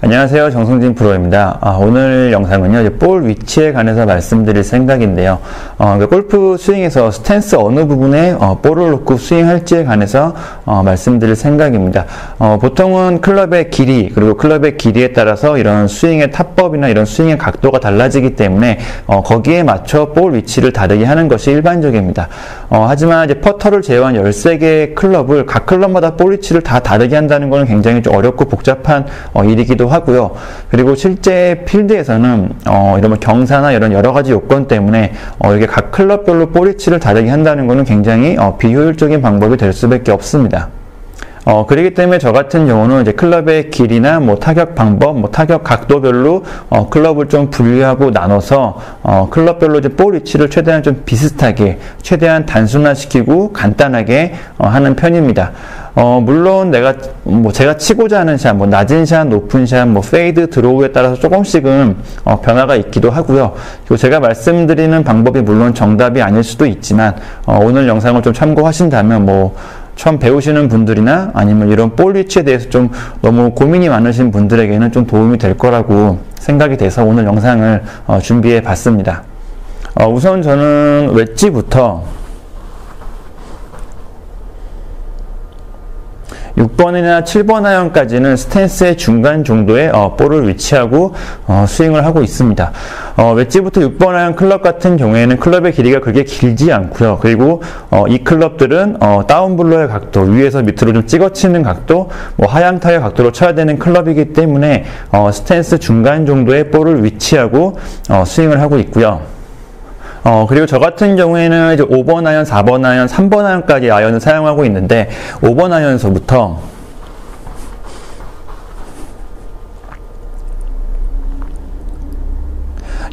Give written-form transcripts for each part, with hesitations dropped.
안녕하세요. 정성진 프로입니다. 오늘 영상은요, 이제 볼 위치에 관해서 말씀드릴 생각인데요. 골프 스윙에서 스탠스 어느 부분에 볼을 놓고 스윙할지에 관해서 말씀드릴 생각입니다. 보통은 클럽의 길이, 그리고 클럽의 길이에 따라서 이런 스윙의 타법이나 이런 스윙의 각도가 달라지기 때문에 거기에 맞춰 볼 위치를 다르게 하는 것이 일반적입니다. 하지만 이제 퍼터를 제외한 13개의 클럽을 각 클럽마다 볼 위치를 다 다르게 한다는 것은 굉장히 좀 어렵고 복잡한 일이기도 하고요. 그리고 실제 필드에서는 이런 경사나 이런 여러 가지 요건 때문에 이렇게 각 클럽별로 볼 위치를 다르게 한다는 것은 굉장히 비효율적인 방법이 될 수밖에 없습니다. 그렇기 때문에 저 같은 경우는 이제 클럽의 길이나 타격 방법, 타격 각도별로 클럽을 좀 분류하고 나눠서 클럽별로 이제 볼 위치를 최대한 좀 비슷하게, 최대한 단순화시키고 간단하게 하는 편입니다. 물론 제가 치고자 하는 샷, 낮은 샷, 높은 샷, 페이드, 드로우에 따라서 조금씩은 변화가 있기도 하고요. 그리고 제가 말씀드리는 방법이 물론 정답이 아닐 수도 있지만 오늘 영상을 좀 참고하신다면 처음 배우시는 분들이나 아니면 이런 볼 위치에 대해서 좀 너무 고민이 많으신 분들에게는 좀 도움이 될 거라고 생각이 돼서 오늘 영상을 준비해 봤습니다. 우선 저는 웨지부터 6번이나 7번 아이언까지는 스탠스의 중간 정도의 볼을 위치하고 스윙을 하고 있습니다. 웨지부터 6번 아이언 클럽 같은 경우에는 클럽의 길이가 그렇게 길지 않고요. 그리고 이 클럽들은 다운블러의 각도, 위에서 밑으로 좀 찍어치는 각도, 하향타의 각도로 쳐야 되는 클럽이기 때문에 스탠스 중간 정도의 볼을 위치하고 스윙을 하고 있고요. 그리고 저 같은 경우에는 이제 5번 아이언, 4번 아이언, 3번 아이언까지 아이언을 사용하고 있는데 5번 아이언에서부터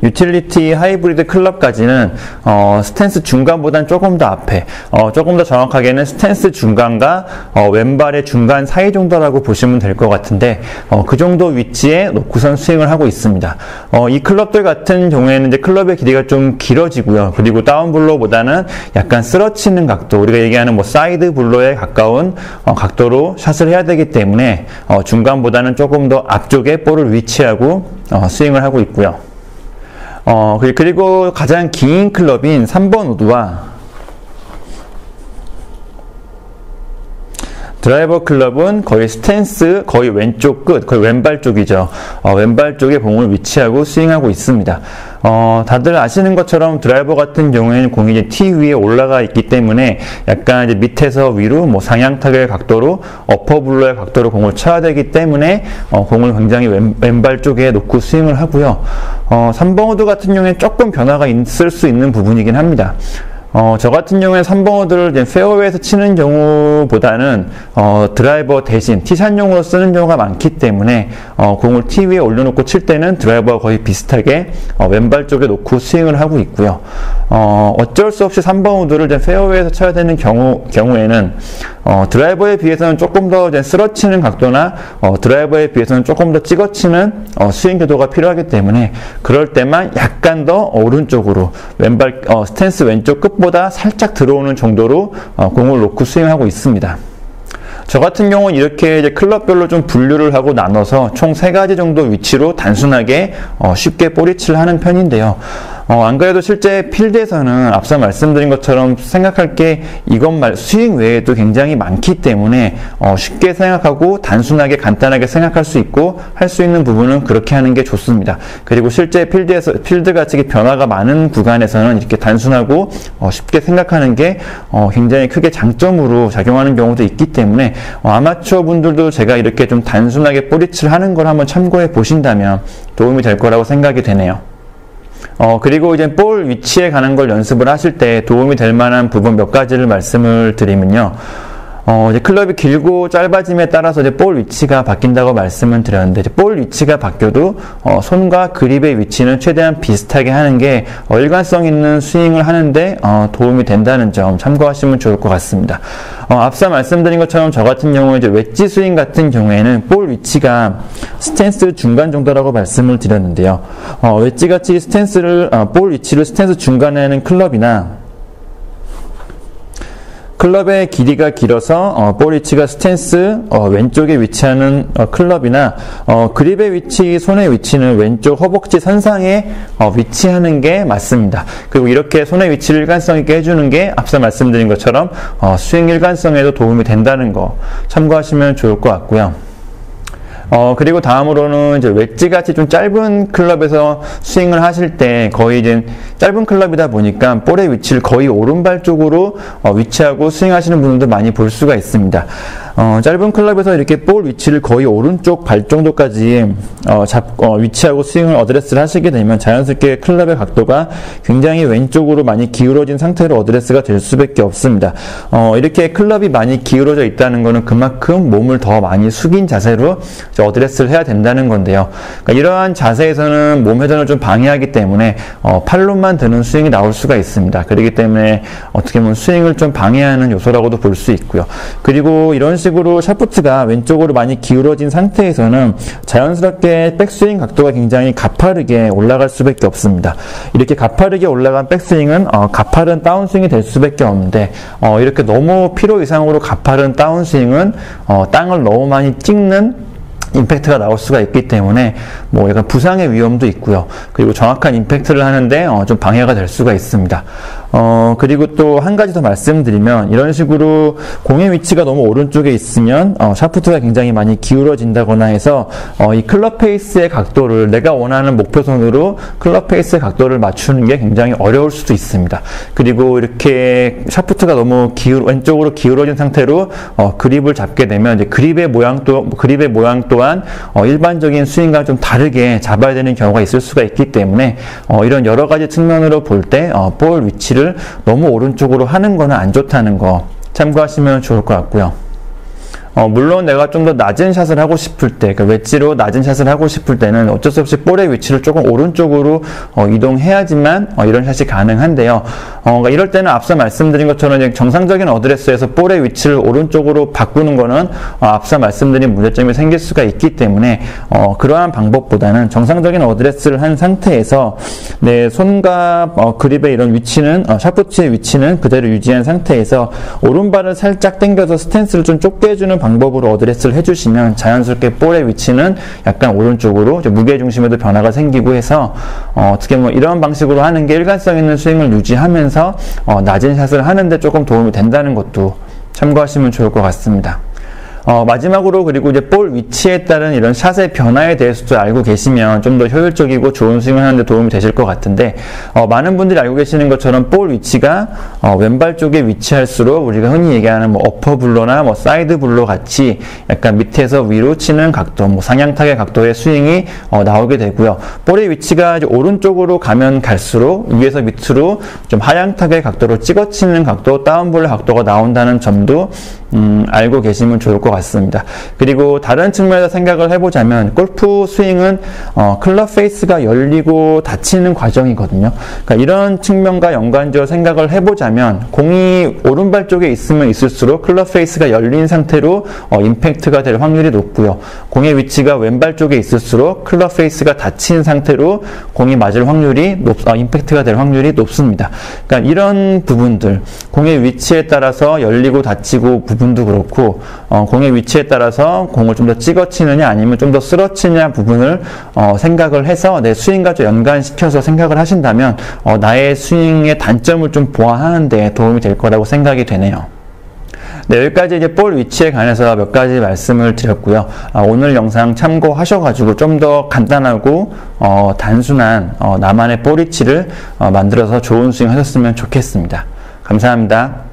유틸리티 하이브리드 클럽까지는 스탠스 중간보다는 조금 더 앞에, 조금 더 정확하게는 스탠스 중간과 왼발의 중간 사이 정도라고 보시면 될 것 같은데 그 정도 위치에 놓고선 스윙을 하고 있습니다. 이 클럽들 같은 경우에는 이제 클럽의 길이가 좀 길어지고요. 그리고 다운블로보다는 약간 쓰러치는 각도, 우리가 얘기하는 사이드 블로에 가까운 각도로 샷을 해야 되기 때문에 중간보다는 조금 더 앞쪽에 볼을 위치하고 스윙을 하고 있고요. 그리고 가장 긴 클럽인 3번 우드와 드라이버 클럽은 거의 스탠스, 거의 왼쪽 끝, 거의 왼발 쪽이죠. 왼발 쪽에 공을 위치하고 스윙하고 있습니다. 다들 아시는 것처럼 드라이버 같은 경우에는 공이 이제 티 위에 올라가 있기 때문에 약간 이제 밑에서 위로 상향 타격의 각도로 어퍼 블로의 각도로 공을 쳐야 되기 때문에 공을 굉장히 왼발 쪽에 놓고 스윙을 하고요. 3번 우드 같은 경우에는 조금 변화가 있을 수 있는 부분이긴 합니다. 저 같은 경우에 3번 우드를 이제 페어웨이에서 치는 경우보다는 드라이버 대신 티샷용으로 쓰는 경우가 많기 때문에 공을 티 위에 올려놓고 칠 때는 드라이버와 거의 비슷하게 왼발 쪽에 놓고 스윙을 하고 있고요. 어쩔 수 없이 3번 우드를 이제 페어웨이에서 쳐야 되는 경우에는 드라이버에 비해서는 조금 더 이제 쓰러치는 각도나 드라이버에 비해서는 조금 더 찍어치는 스윙 궤도가 필요하기 때문에 그럴 때만 약간 더 오른쪽으로 왼발 스탠스 왼쪽 끝보다 살짝 들어오는 정도로 공을 놓고 스윙하고 있습니다. 저 같은 경우는 이렇게 이제 클럽별로 좀 분류를 하고 나눠서 총 3가지 정도 위치로 단순하게 쉽게 볼 위치를 하는 편인데요. 안 그래도 실제 필드에서는 앞서 말씀드린 것처럼 생각할 게 스윙 외에도 굉장히 많기 때문에 쉽게 생각하고 단순하게 간단하게 생각할 수 있고 할 수 있는 부분은 그렇게 하는 게 좋습니다. 그리고 실제 필드같이 변화가 많은 구간에서는 이렇게 단순하고 쉽게 생각하는 게 굉장히 크게 장점으로 작용하는 경우도 있기 때문에 아마추어 분들도 제가 이렇게 좀 단순하게 볼 위치를 하는 걸 한번 참고해 보신다면 도움이 될 거라고 생각이 되네요. 그리고 이제 볼 위치에 관한 걸 연습을 하실 때 도움이 될 만한 부분 몇 가지를 말씀을 드리면요. 이제 클럽이 길고 짧아짐에 따라서 이제 볼 위치가 바뀐다고 말씀을 드렸는데, 이제 볼 위치가 바뀌어도 손과 그립의 위치는 최대한 비슷하게 하는 게 일관성 있는 스윙을 하는데 도움이 된다는 점 참고하시면 좋을 것 같습니다. 앞서 말씀드린 것처럼 저 같은 경우에 이제 웨지 스윙 같은 경우에는 볼 위치가 스탠스 중간 정도라고 말씀을 드렸는데요. 웨지 같이 볼 위치를 스탠스 중간에 하는 클럽이나 클럽의 길이가 길어서 볼 위치가 스탠스 왼쪽에 위치하는 클럽이나 그립의 위치, 손의 위치는 왼쪽 허벅지 선상에 위치하는 게 맞습니다. 그리고 이렇게 손의 위치를 일관성 있게 해주는 게 앞서 말씀드린 것처럼 스윙 일관성에도 도움이 된다는 거 참고하시면 좋을 것 같고요. 그리고 다음으로는 이제 웨지같이 좀 짧은 클럽에서 스윙을 하실 때 거의 이제 짧은 클럽이다 보니까 볼의 위치를 거의 오른발 쪽으로 위치하고 스윙하시는 분들도 많이 볼 수가 있습니다. 짧은 클럽에서 이렇게 볼 위치를 거의 오른쪽 발 정도까지 위치하고 스윙을 어드레스를 하시게 되면 자연스럽게 클럽의 각도가 굉장히 왼쪽으로 많이 기울어진 상태로 어드레스가 될 수밖에 없습니다. 이렇게 클럽이 많이 기울어져 있다는 것은 그만큼 몸을 더 많이 숙인 자세로 어드레스를 해야 된다는 건데요. 그러니까 이러한 자세에서는 몸 회전을 좀 방해하기 때문에 팔로만 드는 스윙이 나올 수가 있습니다. 그렇기 때문에 어떻게 보면 스윙을 좀 방해하는 요소라고도 볼 수 있고요. 그리고 이런 식으로 샤프트가 왼쪽으로 많이 기울어진 상태에서는 자연스럽게 백스윙 각도가 굉장히 가파르게 올라갈 수밖에 없습니다. 이렇게 가파르게 올라간 백스윙은 가파른 다운스윙이 될 수밖에 없는데 이렇게 너무 필요 이상으로 가파른 다운스윙은 땅을 너무 많이 찍는 임팩트가 나올 수가 있기 때문에 뭐 약간 부상의 위험도 있고요. 그리고 정확한 임팩트를 하는데 좀 방해가 될 수가 있습니다. 그리고 또 한 가지 더 말씀드리면 이런 식으로 공의 위치가 너무 오른쪽에 있으면 샤프트가 굉장히 많이 기울어진다거나 해서 이 클럽 페이스의 각도를 내가 원하는 목표선으로 클럽 페이스의 각도를 맞추는 게 굉장히 어려울 수도 있습니다. 그리고 이렇게 샤프트가 너무 왼쪽으로 기울어진 상태로 그립을 잡게 되면 이제 그립의 모양 또한 일반적인 스윙과 좀 다르게 잡아야 되는 경우가 있을 수가 있기 때문에 이런 여러 가지 측면으로 볼 때 볼 위치를 너무 오른쪽으로 하는 거는 안 좋다는 거 참고하시면 좋을 것 같고요. 물론 내가 좀 더 낮은 샷을 하고 싶을 때, 그러니까 웨지로 낮은 샷을 하고 싶을 때는 어쩔 수 없이 볼의 위치를 조금 오른쪽으로 이동해야지만 이런 샷이 가능한데요. 그러니까 이럴 때는 앞서 말씀드린 것처럼 정상적인 어드레스에서 볼의 위치를 오른쪽으로 바꾸는 거는 앞서 말씀드린 문제점이 생길 수가 있기 때문에 그러한 방법보다는 정상적인 어드레스를 한 상태에서 내 손과 그립의 이런 위치는 샤프트의 위치는 그대로 유지한 상태에서 오른발을 살짝 당겨서 스탠스를 좀 좁게 해주는 방법으로 어드레스를 해주시면 자연스럽게 볼의 위치는 약간 오른쪽으로 무게중심에도 변화가 생기고 해서 어떻게 보면 이런 방식으로 하는 게 일관성 있는 스윙을 유지하면서 낮은 샷을 하는데 조금 도움이 된다는 것도 참고하시면 좋을 것 같습니다. 마지막으로 그리고 이제 볼 위치에 따른 이런 샷의 변화에 대해서도 알고 계시면 좀 더 효율적이고 좋은 스윙을 하는데 도움이 되실 것 같은데 많은 분들이 알고 계시는 것처럼 볼 위치가 왼발 쪽에 위치할수록 우리가 흔히 얘기하는 뭐 어퍼 블로나 뭐 사이드 블로 같이 약간 밑에서 위로 치는 각도, 뭐 상향타의 각도의 스윙이 나오게 되고요. 볼의 위치가 이제 오른쪽으로 가면 갈수록 위에서 밑으로 좀 하향타의 각도로 찍어치는 각도, 다운볼의 각도가 나온다는 점도 알고 계시면 좋을 것 같습니다. 그리고 다른 측면에서 생각을 해보자면 골프 스윙은 클럽 페이스가 열리고 닫히는 과정이거든요. 그러니까 이런 측면과 연관지어 생각을 해보자면 공이 오른발 쪽에 있으면 있을수록 클럽 페이스가 열린 상태로 임팩트가 될 확률이 높고요. 공의 위치가 왼발 쪽에 있을수록 클럽 페이스가 닫힌 상태로 공이 맞을 확률이 임팩트가 될 확률이 높습니다. 그러니까 이런 부분들, 공의 위치에 따라서 열리고 닫히고 부분도 그렇고 공의 위치에 따라서 공을 좀 더 찍어치느냐 아니면 좀 더 쓸어치느냐 부분을 생각을 해서 내 스윙과 좀 연관시켜서 생각을 하신다면 나의 스윙의 단점을 좀 보완하는 데 도움이 될 거라고 생각이 되네요. 네, 여기까지 이제 볼 위치에 관해서 몇 가지 말씀을 드렸고요. 오늘 영상 참고하셔가지고 좀 더 간단하고 단순한 나만의 볼 위치를 만들어서 좋은 스윙 하셨으면 좋겠습니다. 감사합니다.